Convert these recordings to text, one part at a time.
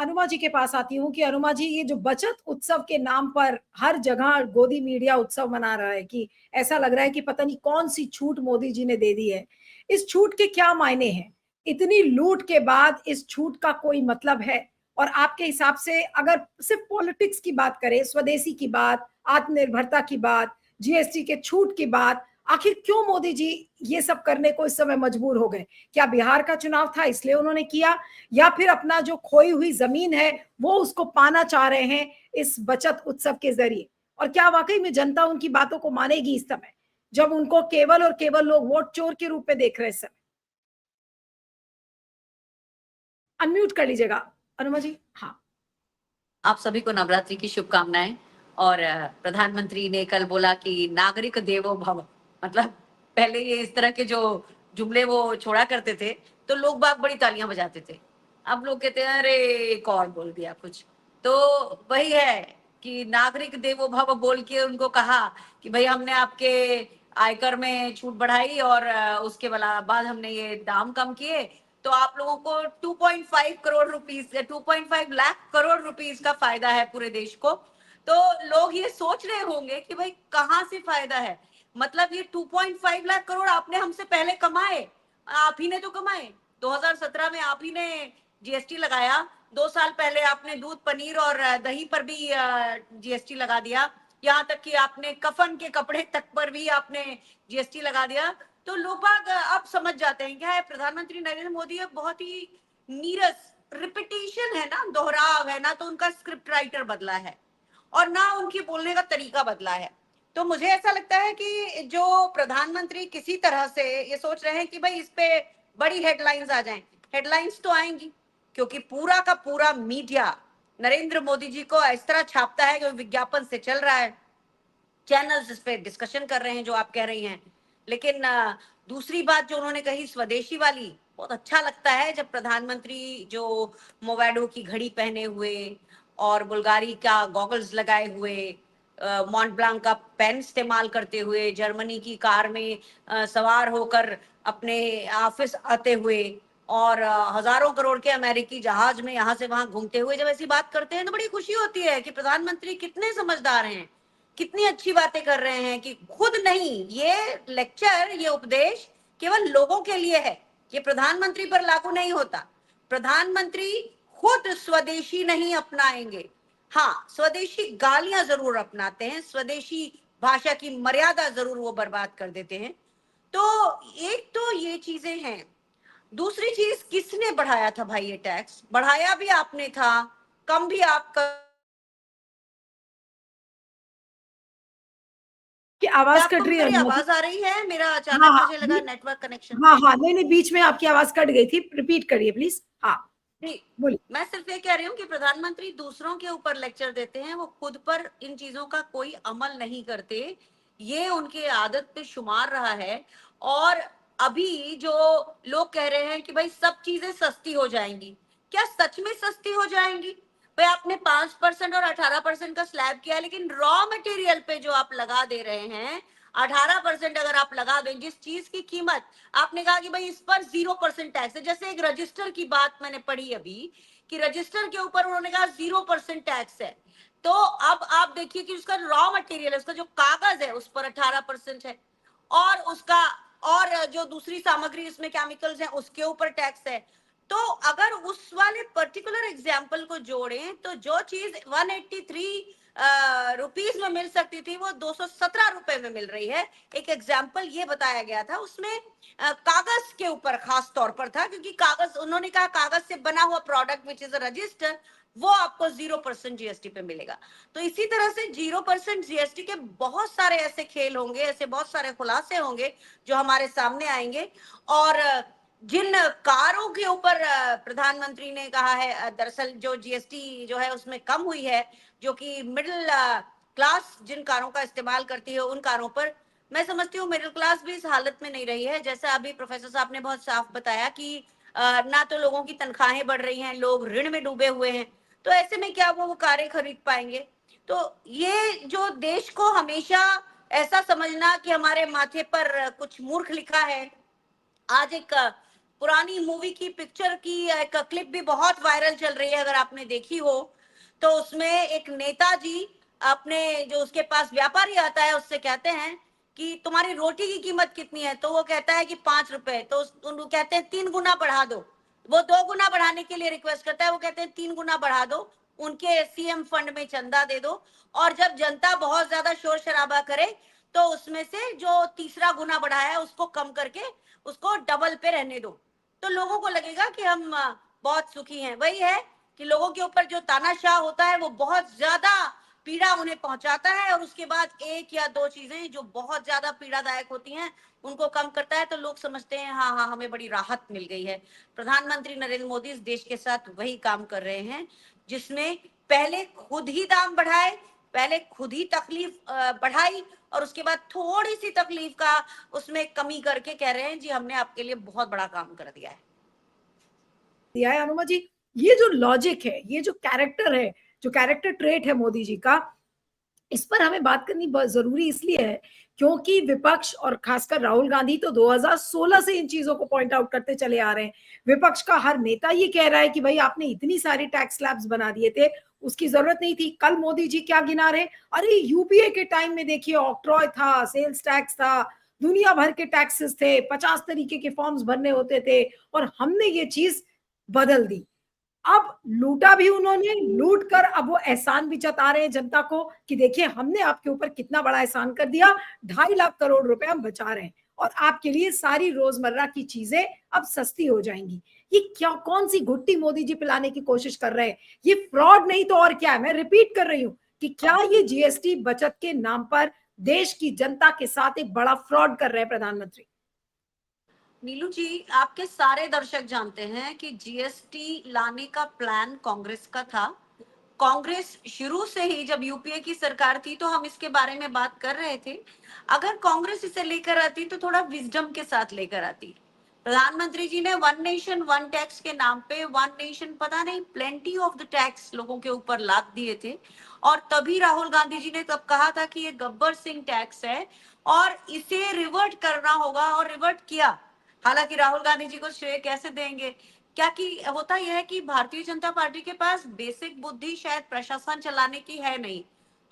अनुमा जी के पास आती हूँ कि अनुमा जी, ये जो बचत उत्सव के नाम पर हर जगह गोदी मीडिया उत्सव मना रहा है कि ऐसा लग रहा है कि पता नहीं कौन सी छूट मोदी जी ने दे दी है। इस छूट के क्या मायने हैं? इतनी लूट के बाद इस छूट का कोई मतलब है? और आपके हिसाब से अगर सिर्फ पॉलिटिक्स की बात करें, स्वदेशी की बात, आत्मनिर्भरता की बात, जीएसटी के छूट की बात, आखिर क्यों मोदी जी ये सब करने को इस समय मजबूर हो गए? क्या बिहार का चुनाव था इसलिए उन्होंने किया, या फिर अपना जो खोई हुई जमीन है वो उसको पाना चाह रहे हैं इस बचत उत्सव के जरिए? और क्या वाकई में जनता उनकी बातों को मानेगी इस समय, जब उनको केवल और केवल लोग वोट चोर के रूप में देख रहे हैं? समय अनम्यूट कर लीजिएगा अनुमा जी। हाँ, आप सभी को नवरात्रि की शुभकामनाएं। और प्रधानमंत्री ने कल बोला कि नागरिक देवो भव, मतलब पहले ये इस तरह के जो जुमले वो छोड़ा करते थे तो लोग बाग बड़ी तालियां बजाते थे। अब लोग कहते हैं अरे एक और बोल दिया कुछ। तो वही है कि नागरिक देवो भव बोल के उनको कहा कि भाई हमने आपके आयकर में छूट बढ़ाई और उसके बाद हमने ये दाम कम किए, तो आप लोगों को 2.5 करोड़ रुपीस, 2.5 लाख करोड़ रुपीस का फायदा है पूरे देश को। तो लोग ये सोच रहे होंगे कि भाई कहाँ से फायदा है, मतलब ये 2.5 लाख करोड़ आपने हमसे पहले कमाए, आप ही ने तो कमाए। 2017 में आप ही ने जीएसटी लगाया, 2 साल पहले आपने दूध, पनीर और दही पर भी जीएसटी लगा दिया, यहाँ तक कि आपने कफन के कपड़े तक पर भी आपने जीएसटी लगा दिया। तो लोग बाग अब समझ जाते हैं क्या है, प्रधानमंत्री नरेंद्र मोदी एक बहुत ही नीरस, रिपीटिशन है ना, दोहराव है ना, तो उनका स्क्रिप्ट राइटर बदला है और ना उनकी बोलने का तरीका बदला है। तो मुझे ऐसा लगता है कि जो प्रधानमंत्री किसी तरह से ये सोच रहे हैं कि भाई इस पे बड़ी हेडलाइंस आ जाएं। हेडलाइंस तो आएंगी क्योंकि पूरा का पूरा मीडिया नरेंद्र मोदी जी को इस तरह छापता है कि विज्ञापन से चल रहा है, चैनल्स इस पे डिस्कशन कर रहे हैं जो आप कह रही हैं। लेकिन दूसरी बात जो उन्होंने कही स्वदेशी वाली, बहुत अच्छा लगता है जब प्रधानमंत्री जो मोवाडो की घड़ी पहने हुए और बुल्गारी का गॉगल्स लगाए हुए, मॉन्ट ब्लांक का पेन इस्तेमाल करते हुए, जर्मनी की कार में सवार होकर अपने ऑफिस आते हुए और हजारों करोड़ के अमेरिकी जहाज में यहाँ से वहां घूमते हुए जब ऐसी बात करते हैं तो बड़ी खुशी होती है कि प्रधानमंत्री कितने समझदार हैं, कितनी अच्छी बातें कर रहे हैं कि खुद नहीं, ये लेक्चर, ये उपदेश केवल लोगों के लिए है, ये प्रधानमंत्री पर लागू नहीं होता। प्रधानमंत्री खुद स्वदेशी नहीं अपनाएंगे, हाँ स्वदेशी गालियां जरूर अपनाते हैं, स्वदेशी भाषा की मर्यादा जरूर वो बर्बाद कर देते हैं। तो एक तो ये चीजें हैं। दूसरी चीज, किसने बढ़ाया था भाई ये टैक्स? बढ़ाया भी आपने था, कम भी आप की आवाज आपको कट रही है मेरी अनुमा जी। आवाज आ रही है? मेरा हाँ अचानक हाँ, मुझे लगा नेटवर्क कनेक्शन। हाँ हाँ, नहीं नहीं, बीच में आपकी आवाज कट गई थी, रिपीट करिए प्लीज। हाँ, नहीं, बोलिए। मैं सिर्फ ये कह रही हूँ कि प्रधानमंत्री दूसरों के ऊपर लेक्चर देते हैं, वो खुद पर इन चीजों का कोई अमल नहीं करते, ये उनके आदत पे शुमार रहा है। और अभी जो लोग कह रहे हैं कि भाई सब चीजें सस्ती हो जाएंगी, क्या सच में सस्ती हो जाएंगी? भाई आपने 5% और 18% का स्लैब किया, लेकिन रॉ मटेरियल पे जो आप लगा दे रहे हैं 18% अगर आप लगा दें, जिस चीज की कीमत आपने कहा कि भाई इस पर 0% टैक्स है, जैसे एक रजिस्टर की बात मैंने पढ़ी अभी कि रजिस्टर के ऊपर उन्होंने कहा 0% टैक्स है। तो अब आप देखिए कि उसका रॉ मटेरियल है, उसका जो कागज है उस पर 18% है, और उसका और जो दूसरी सामग्री इसमें केमिकल्स हैं उसके ऊपर टैक्स है। तो अगर उस वाले पर्टिकुलर एग्जाम्पल को जोड़ें तो जो चीज 183 रुपीस में मिल सकती थी वो 217 रुपए में मिल रही है। एक एग्जाम्पल ये बताया गया था, उसमें कागज के ऊपर खास तौर पर था, क्योंकि कागज, उन्होंने कहा कागज से बना हुआ product which is a resistor, वो आपको 0% जीएसटी पे मिलेगा। तो इसी तरह से 0% जीएसटी के बहुत सारे ऐसे खेल होंगे, ऐसे बहुत सारे खुलासे होंगे जो हमारे सामने आएंगे। और जिन कारों के ऊपर प्रधानमंत्री ने कहा है, दरअसल जो जीएसटी जो है उसमें कम हुई है, जो कि मिडिल क्लास जिन कारों का इस्तेमाल करती है उन कारों पर, मैं समझती हूँ मिडिल क्लास भी इस हालत में नहीं रही है। जैसा अभी प्रोफेसर साहब ने बहुत साफ बताया कि ना तो लोगों की तनख्वाहें बढ़ रही हैं, लोग ऋण में डूबे हुए हैं, तो ऐसे में क्या वो कारें खरीद पाएंगे? तो ये जो देश को हमेशा ऐसा समझना कि हमारे माथे पर कुछ मूर्ख लिखा है, आज एक पुरानी मूवी की पिक्चर की एक क्लिप भी बहुत वायरल चल रही है, अगर आपने देखी हो तो उसमें एक नेताजी अपने जो उसके पास व्यापारी आता है उससे कहते हैं कि तुम्हारी रोटी की कीमत कितनी है, तो वो कहता है कि 5 रुपए, तो उनको कहते हैं 3 गुना बढ़ा दो। वो 2 गुना बढ़ाने के लिए रिक्वेस्ट करता है, वो कहते हैं 3 गुना बढ़ा दो, उनके सीएम फंड में चंदा दे दो, और जब जनता बहुत ज्यादा शोर शराबा करे तो उसमें से जो तीसरा गुना बढ़ाया है उसको कम करके उसको डबल पे रहने दो। तो लोगों को लगेगा कि हम बहुत सुखी हैं। वही है कि लोगों के ऊपर जो तानाशाह होता है वो बहुत ज्यादा पीड़ा उन्हें पहुंचाता है, और उसके बाद एक या दो चीजें जो बहुत ज्यादा पीड़ादायक होती हैं उनको कम करता है, तो लोग समझते हैं हाँ हाँ हमें बड़ी राहत मिल गई है। प्रधानमंत्री नरेंद्र मोदी इस देश के साथ वही काम कर रहे हैं जिसमें पहले खुद ही दाम बढ़ाए, पहले खुद ही तकलीफ बढ़ाई, और उसके बाद थोड़ी सी तकलीफ का उसमें कमी करके कह रहे हैं जी हमने आपके लिए बहुत बड़ा काम कर दिया है। अनुमा जी, ये जो लॉजिक है, ये जो कैरेक्टर है, जो कैरेक्टर ट्रेट है मोदी जी का, इस पर हमें बात करनी बहुत जरूरी इसलिए है क्योंकि विपक्ष और खासकर राहुल गांधी तो 2016 से इन चीजों को पॉइंट आउट करते चले आ रहे हैं। विपक्ष का हर नेता ये कह रहा है कि भाई आपने इतनी सारी टैक्स स्लैब्स बना दिए थे, उसकी जरूरत नहीं थी। कल मोदी जी क्या गिना रहे, अरे यूपीए के टाइम में देखिए ऑक्ट्रॉय था, सेल्स टैक्स था, दुनिया भर के टैक्सेस थे, 50 तरीके के फॉर्म्स भरने होते थे, और हमने ये चीज बदल दी। अब लूटा भी उन्होंने, लूट कर अब वो एहसान भी जता रहे हैं जनता को कि देखिए हमने आपके ऊपर कितना बड़ा एहसान कर दिया, 2.5 लाख करोड़ रुपए हम बचा रहे हैं और आपके लिए सारी रोजमर्रा की चीजें अब सस्ती हो जाएंगी। ये क्या, कौन सी घुट्टी मोदी जी पिलाने की कोशिश कर रहे हैं? ये फ्रॉड नहीं तो और क्या है। मैं रिपीट कर रही हूं कि क्या ये जीएसटी बचत के नाम पर देश की जनता के साथ एक बड़ा फ्रॉड कर रहे हैं प्रधानमंत्री? नीलू जी, आपके सारे दर्शक जानते हैं कि जीएसटी लाने का प्लान कांग्रेस का था। कांग्रेस शुरू से ही, जब यूपीए की सरकार थी तो हम इसके बारे में बात कर रहे थे। अगर कांग्रेस इसे लेकर आती तो थोड़ा विजडम के साथ लेकर आती। प्रधानमंत्री जी ने वन नेशन वन टैक्स के नाम पे वन नेशन पता नहीं प्लेंटी ऑफ द टैक्स लोगों के ऊपर लाद दिए थे, और तभी राहुल गांधी जी ने तब कहा था कि ये गब्बर सिंह टैक्स है और इसे रिवर्ट करना होगा, और रिवर्ट किया। हालांकि राहुल गांधी जी को श्रेय कैसे देंगे, क्या कि होता यह है कि भारतीय जनता पार्टी के पास बेसिक बुद्धि शायद प्रशासन चलाने की है नहीं।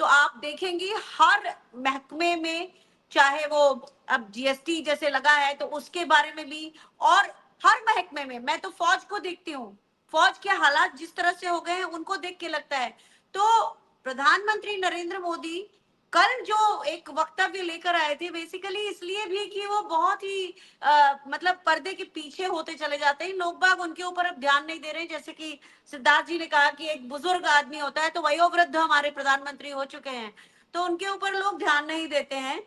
तो आप देखेंगे हर महकमे में, चाहे वो अब जीएसटी जैसे लगा है तो उसके बारे में भी, और हर महकमे में, मैं तो फौज को देखती हूँ, फौज के हालात जिस तरह से हो गए हैं उनको देख के लगता है। तो प्रधानमंत्री नरेंद्र मोदी कल जो एक वक्तव्य लेकर आए थे बेसिकली इसलिए भी कि वो बहुत ही मतलब पर्दे के पीछे होते चले जाते हैं, लोग बाग उनके ऊपर अब ध्यान नहीं दे रहे हैं। जैसे कि सिद्धार्थ जी ने कहा कि एक बुजुर्ग आदमी होता है, तो वयोवृद्ध हमारे प्रधानमंत्री हो चुके हैं, तो उनके ऊपर लोग ध्यान नहीं देते हैं।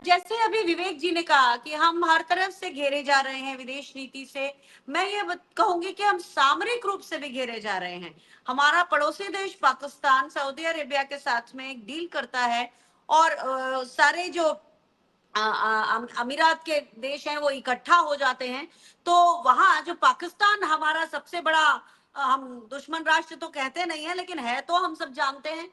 जैसे अभी विवेक जी ने कहा कि हम हर तरफ से घेरे जा रहे हैं विदेश नीति से, मैं ये कहूंगी कि हम सामरिक रूप से भी घेरे जा रहे हैं। हमारा पड़ोसी देश पाकिस्तान सऊदी अरेबिया के साथ में एक डील करता है, और सारे जो अमीरात के देश हैं वो इकट्ठा हो जाते हैं। तो वहां जो पाकिस्तान हमारा सबसे बड़ा हम दुश्मन राष्ट्र तो कहते नहीं है लेकिन है तो हम सब जानते हैं,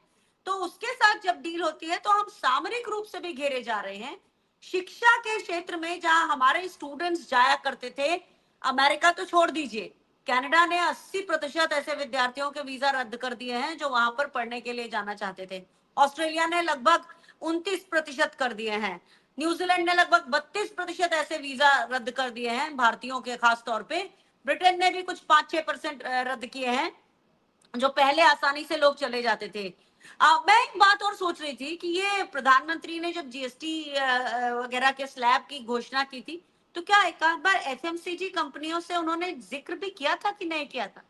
तो उसके साथ जब डील होती है तो हम सामरिक रूप से भी घेरे जा रहे हैं। शिक्षा के क्षेत्र में जहां हमारे स्टूडेंट्स जाया करते थे, अमेरिका तो छोड़ दीजिए, कनाडा ने 80% ऐसे विद्यार्थियों के वीजा रद्द कर दिए हैं जो वहां पर पढ़ने के लिए जाना चाहते थे। ऑस्ट्रेलिया ने लगभग 29% कर दिए हैं। न्यूजीलैंड ने लगभग 32% ऐसे वीजा रद्द कर दिए हैं भारतीयों के, खास तौर पे ब्रिटेन ने भी कुछ 5-6% रद्द किए हैं, जो पहले आसानी से लोग चले जाते थे। मैं एक बात और सोच रही थी कि ये प्रधानमंत्री ने जब जीएसटी वगैरह के स्लैब की घोषणा की थी तो क्या एक आध बार एफएमसीजी कंपनियों से उन्होंने जिक्र भी किया था कि नहीं किया था,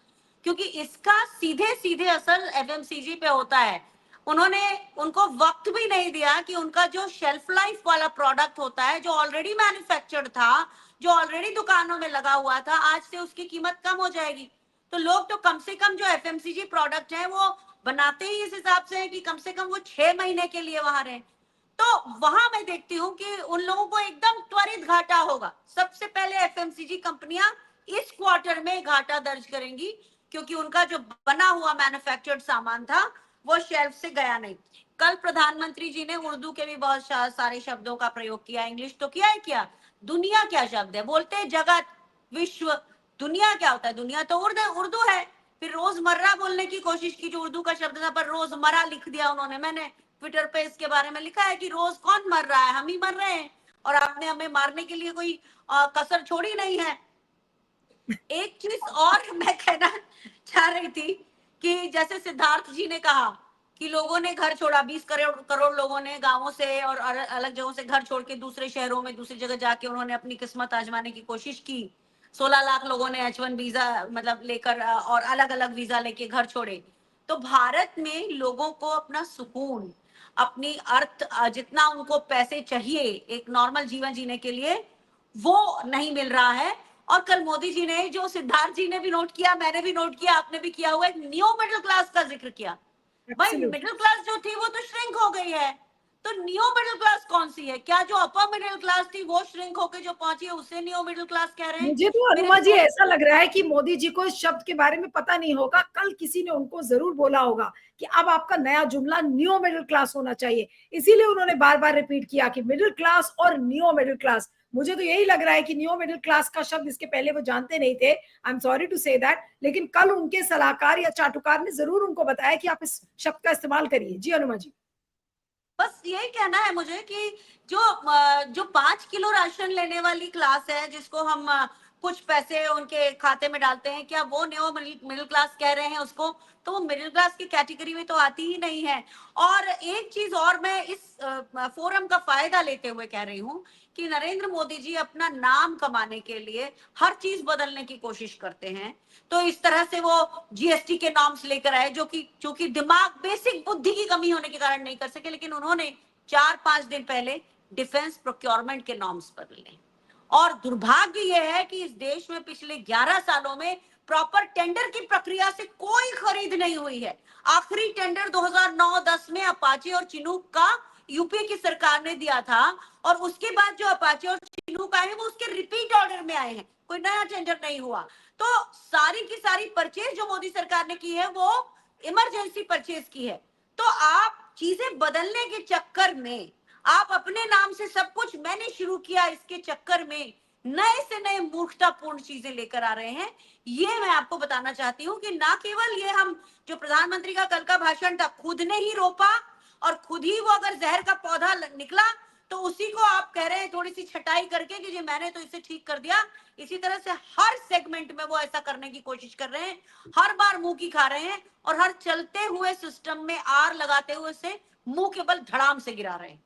क्योंकि इसका सीधे सीधे असर एफएमसीजी पे होता है। उन्होंने उनको वक्त भी नहीं दिया कि उनका जो शेल्फ लाइफ वाला प्रोडक्ट होता है, जो ऑलरेडी मैन्युफैक्चर्ड था, जो ऑलरेडी दुकानों में लगा हुआ था, आज से उसकी कीमत कम हो जाएगी। तो लोग तो कम से कम जो एफएमसीजी प्रोडक्ट है वो बनाते ही इस हिसाब से है कि कम से कम वो 6 महीने के लिए वहां रहे। तो वहां मैं देखती हूँ कि उन लोगों को एकदम त्वरित घाटा होगा। सबसे पहले एफएमसीजी कंपनियां इस क्वार्टर में घाटा दर्ज करेंगी, क्योंकि उनका जो बना हुआ मैन्युफैक्चर्ड सामान था वो शेल्फ से गया नहीं। कल प्रधानमंत्री जी ने उर्दू के भी बहुत सारे शब्दों का प्रयोग किया, इंग्लिश तो किया ही किया, दुनिया क्या शब्द है, बोलते हैं जगत। विश्व, दुनिया क्या होता है? दुनिया तो उर्दू है। फिर रोजमर्रा बोलने की कोशिश की, जो उर्दू का शब्द था, पर रोजमर्रा लिख दिया उन्होंने। मैंने ट्विटर पे इसके बारे में लिखा है कि रोज कौन मर रहा है? हम ही मर रहे हैं, और आपने हमें मारने के लिए कोई कसर छोड़ी नहीं है। एक चीज और मैं कहना चाह रही थी कि जैसे सिद्धार्थ जी ने कहा कि लोगों ने घर छोड़ा, 20 करोड़ करोड़ लोगों ने गांवों से और अलग जगहों से घर छोड़ के दूसरे शहरों में, दूसरी जगह जाके उन्होंने अपनी किस्मत आजमाने की कोशिश की। 16 लाख लोगों ने H1 वीजा मतलब लेकर और अलग अलग वीजा लेके घर छोड़े। तो भारत में लोगों को अपना सुकून, अपनी अर्थ, जितना उनको पैसे चाहिए एक नॉर्मल जीवन जीने के लिए, वो नहीं मिल रहा है। और कल मोदी जी ने, जो सिद्धार्थ जी ने भी नोट किया, मैंने भी नोट किया, आपने भी किया हुआ, एक न्यू मिडिल क्लास का जिक्र किया। भाई एब्सोल्युटली। मिडिल क्लास जो थी वो तो श्रिंक हो गई है, तो न्यू मिडिल क्लास कौन सी है? क्या जो अपर मिडिल क्लास थी वो श्रिंक होकर जो पहुंची है उसे न्यू मिडिल क्लास कह रहे हैं? मुझे तो मेरे अनुमा जी सोच ऐसा लग रहा है कि मोदी जी को इस शब्द के बारे में पता नहीं होगा, कल किसी ने उनको जरूर बोला होगा कि अब आपका नया जुमला न्यू मिडिल क्लास होना चाहिए, इसीलिए उन्होंने बार बार रिपीट किया कि मिडिल क्लास और न्यू मिडिल क्लास। मुझे तो यही लग रहा है कि न्यू मिडिल क्लास का शब्द इसके पहले वो जानते नहीं थे, I am sorry to say that, लेकिन कल उनके सलाहकार या चाटुकार ने जरूर उनको बताया कि आप इस शब्द का इस्तेमाल करिए। जी अनुमा जी। बस यही कहना है मुझे कि जो 5 किलो राशन लेने वाली क्लास है, जिसको हम कुछ पैसे उनके खाते में डालते हैं, क्या वो न्यू मिडिल क्लास कह रहे हैं उसको? तो वो मिडिल क्लास की कैटेगरी में तो आती ही नहीं है। और एक चीज और मैं इस फोरम का फायदा लेते हुए कह रही हूँ कि नरेंद्र मोदी जी अपना नाम कमाने के लिए हर चीज बदलने की कोशिश करते हैं। तो इस तरह से वो जीएसटी के नॉर्म्स लेकर आए, जो कि दिमाग, बेसिक बुद्धि की कमी होने के कारण नहीं कर सके, लेकिन उन्होंने 4-5 दिन पहले डिफेंस प्रोक्योरमेंट के नॉर्म्स बदले। और दुर्भाग्य यह है कि इस देश में पिछले 11 सालों में प्रॉपर टेंडर की प्रक्रिया से कोई खरीद नहीं हुई है। आखिरी टेंडर 2009-10 में अपाचे और चिनूक का यूपीए की सरकार ने दिया था, और उसके बाद जो अपाचे और चिनूक आए हैं वो उसके रिपीट ऑर्डर में आए हैं, कोई नया टेंडर नहीं हुआ। तो सारी की सारी परचेज जो मोदी सरकार ने की है वो इमरजेंसी परचेज की है। तो आप चीजें बदलने के चक्कर में, आप अपने नाम से सब कुछ मैंने शुरू किया इसके चक्कर में नए से नए मूर्खतापूर्ण चीजें लेकर आ रहे हैं। ये मैं आपको बताना चाहती हूँ कि ना केवल ये हम, जो प्रधानमंत्री का कल का भाषण था, खुद ने ही रोपा, और खुद ही वो अगर जहर का पौधा निकला तो उसी को आप कह रहे हैं थोड़ी सी छटाई करके कि जी मैंने तो इसे ठीक कर दिया। इसी तरह से हर सेगमेंट में वो ऐसा करने की कोशिश कर रहे हैं, हर बार मुंह की खा रहे हैं, और हर चलते हुए सिस्टम में आर लगाते हुए से मुंह के बल धड़ाम से गिरा रहे हैं।